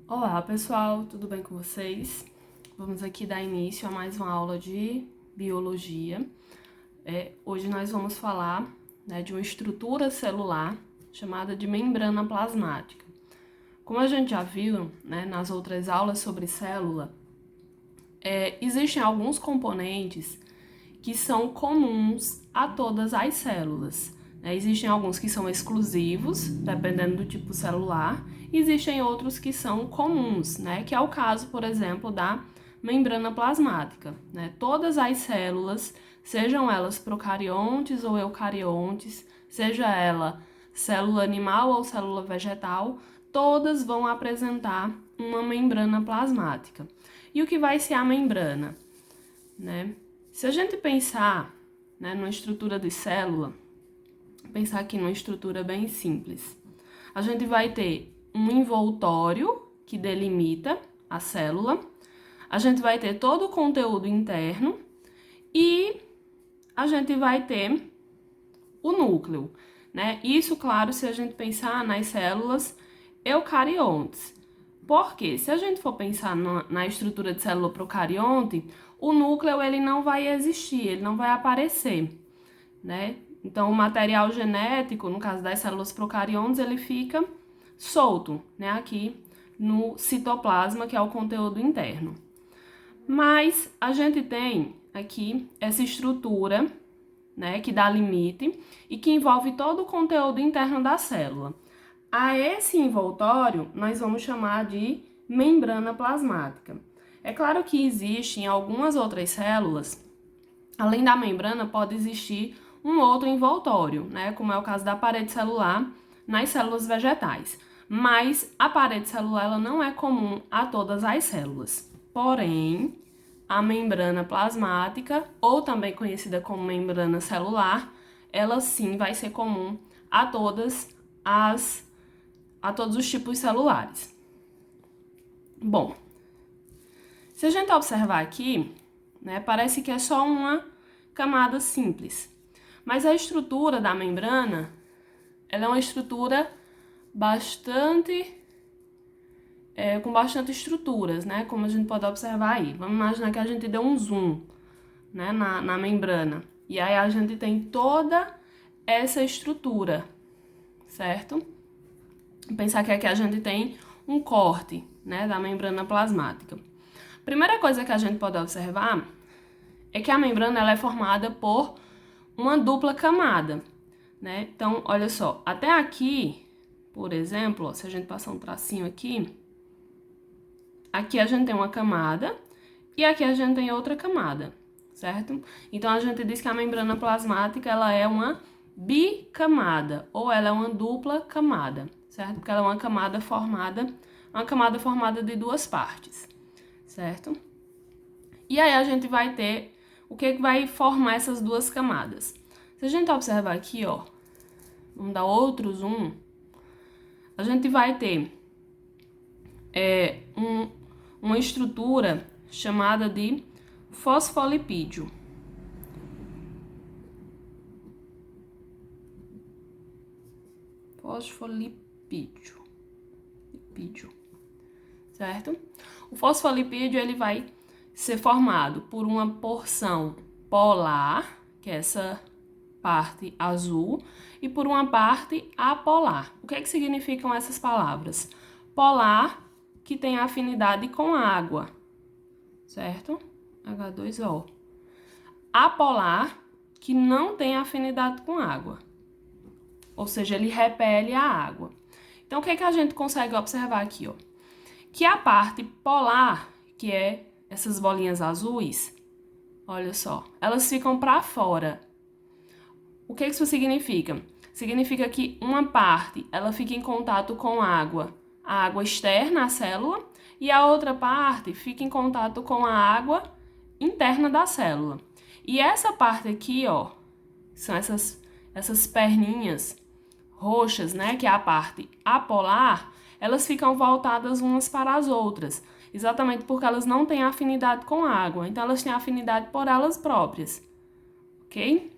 Olá pessoal, tudo bem com vocês? Vamos aqui dar início a mais uma aula de biologia. Hoje nós vamos falar, de uma estrutura celular chamada de membrana plasmática. Como a gente já viu, nas outras aulas sobre célula, existem alguns componentes que são comuns a todas as células. Existem alguns que são exclusivos, dependendo do tipo celular, e existem outros que são comuns, que é o caso, por exemplo, da membrana plasmática. Todas as células, sejam elas procariontes ou eucariontes, seja ela célula animal ou célula vegetal, todas vão apresentar uma membrana plasmática. E o que vai ser a membrana? Se a gente pensar numa estrutura de célula, pensar aqui numa estrutura bem simples, a gente vai ter um envoltório que delimita a célula, a gente vai ter todo o conteúdo interno e a gente vai ter o núcleo, Isso, claro, se a gente pensar nas células eucariontes. Porque se a gente for pensar na estrutura de célula procarionte, o núcleo ele não vai existir, ele não vai aparecer, Então, o material genético, no caso das células procariontes, ele fica solto, aqui no citoplasma, que é o conteúdo interno. Mas a gente tem aqui essa estrutura, que dá limite e que envolve todo o conteúdo interno da célula. A esse envoltório, nós vamos chamar de membrana plasmática. É claro que existem algumas outras células, além da membrana, pode existir um outro envoltório, como é o caso da parede celular nas células vegetais. Mas a parede celular ela não é comum a todas as células. Porém, a membrana plasmática, ou também conhecida como membrana celular, ela sim vai ser comum a todos os tipos celulares. Bom, se a gente observar aqui, parece que é só uma camada simples. Mas a estrutura da membrana, ela é uma estrutura com bastante estruturas, como a gente pode observar aí. Vamos imaginar que a gente deu um zoom, na membrana. E aí a gente tem toda essa estrutura, certo? Pensar que aqui a gente tem um corte, da membrana plasmática. Primeira coisa que a gente pode observar é que a membrana ela é formada por uma dupla camada, Então, olha só, até aqui, por exemplo, se a gente passar um tracinho aqui a gente tem uma camada e aqui a gente tem outra camada, certo? Então, a gente diz que a membrana plasmática ela é uma bicamada ou ela é uma dupla camada, certo? Porque ela é uma camada formada de duas partes, certo? E aí a gente vai ter o que vai formar essas duas camadas. Se a gente observar aqui, vamos dar outro zoom, a gente vai ter uma estrutura chamada de fosfolipídio. Certo? O fosfolipídio ele vai ser formado por uma porção polar, que é essa parte azul, e por uma parte apolar. O que significam essas palavras? Polar, que tem afinidade com água, certo? H2O. Apolar, que não tem afinidade com água, ou seja, ele repele a água. Então, o que a gente consegue observar aqui, Que a parte polar, que é essas bolinhas azuis, olha só, elas ficam para fora. O que isso significa? Significa que uma parte ela fica em contato com a água externa à célula, e a outra parte fica em contato com a água interna da célula. E essa parte aqui, são essas perninhas roxas, que é a parte apolar, elas ficam voltadas umas para as outras, exatamente porque elas não têm afinidade com a água, então elas têm afinidade por elas próprias, ok?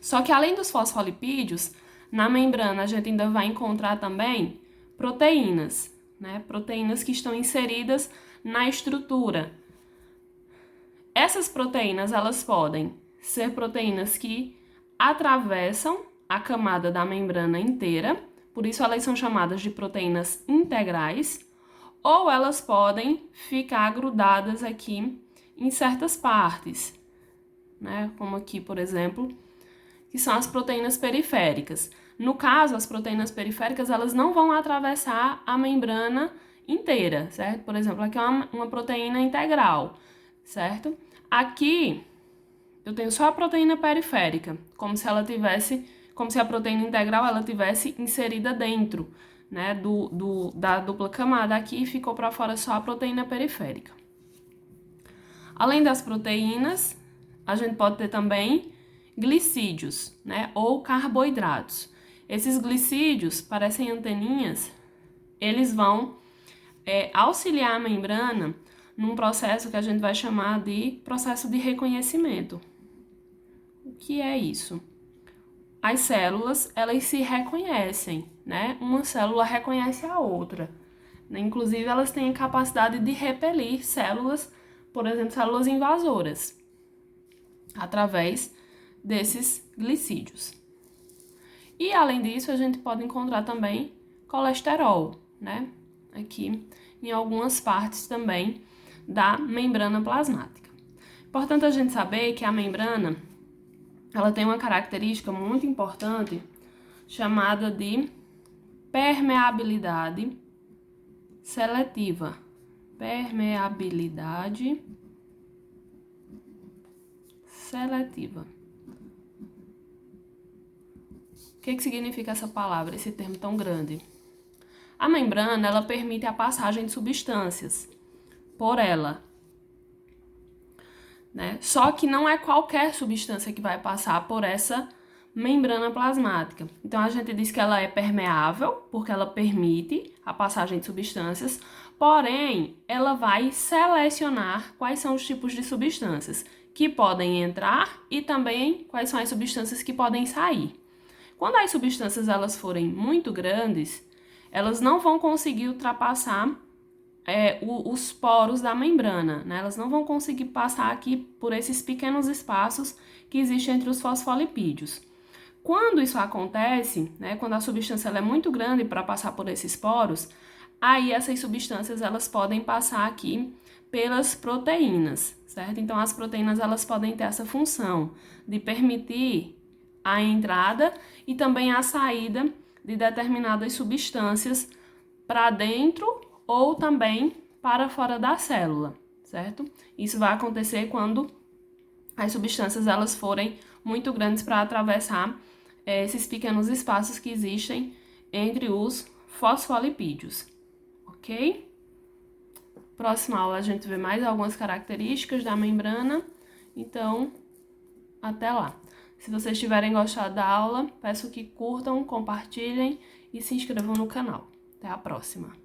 Só que além dos fosfolipídios, na membrana a gente ainda vai encontrar também proteínas, né? Proteínas que estão inseridas na estrutura. Essas proteínas, elas podem ser proteínas que atravessam a camada da membrana inteira, por isso elas são chamadas de proteínas integrais, ou elas podem ficar grudadas aqui em certas partes, né? Como aqui, por exemplo, que são as proteínas periféricas. No caso, as proteínas periféricas, elas não vão atravessar a membrana inteira, certo? Por exemplo, aqui é uma proteína integral, certo? Aqui eu tenho só a proteína periférica, como se a proteína integral ela tivesse inserida dentro, né, da dupla camada. Aqui ficou para fora só a proteína periférica. Além das proteínas, a gente pode ter também glicídios, né, ou carboidratos. Esses glicídios parecem anteninhas, eles vão auxiliar a membrana num processo que a gente vai chamar de processo de reconhecimento. O que é isso? As células, elas se reconhecem, né? Uma célula reconhece a outra. Inclusive, elas têm a capacidade de repelir células, por exemplo, células invasoras, através desses glicídios. E, além disso, a gente pode encontrar também colesterol, né? Aqui em algumas partes também da membrana plasmática. Importante a gente saber que a membrana, ela tem uma característica muito importante chamada de permeabilidade seletiva. Permeabilidade seletiva. O que significa essa palavra, esse termo tão grande? A membrana, ela permite a passagem de substâncias por ela, né? Só que não é qualquer substância que vai passar por essa membrana plasmática. Então, a gente diz que ela é permeável, porque ela permite a passagem de substâncias, porém, ela vai selecionar quais são os tipos de substâncias que podem entrar e também quais são as substâncias que podem sair. Quando as substâncias elas forem muito grandes, elas não vão conseguir ultrapassar os poros da membrana, né? Elas não vão conseguir passar aqui por esses pequenos espaços que existem entre os fosfolipídios. Quando isso acontece, né, quando a substância ela é muito grande para passar por esses poros, aí essas substâncias elas podem passar aqui pelas proteínas, certo? Então as proteínas elas podem ter essa função de permitir a entrada e também a saída de determinadas substâncias para dentro ou também para fora da célula, certo? Isso vai acontecer quando as substâncias elas forem muito grandes para atravessar esses pequenos espaços que existem entre os fosfolipídios, ok? Próxima aula a gente vê mais algumas características da membrana, então até lá. Se vocês tiverem gostado da aula, peço que curtam, compartilhem e se inscrevam no canal. Até a próxima!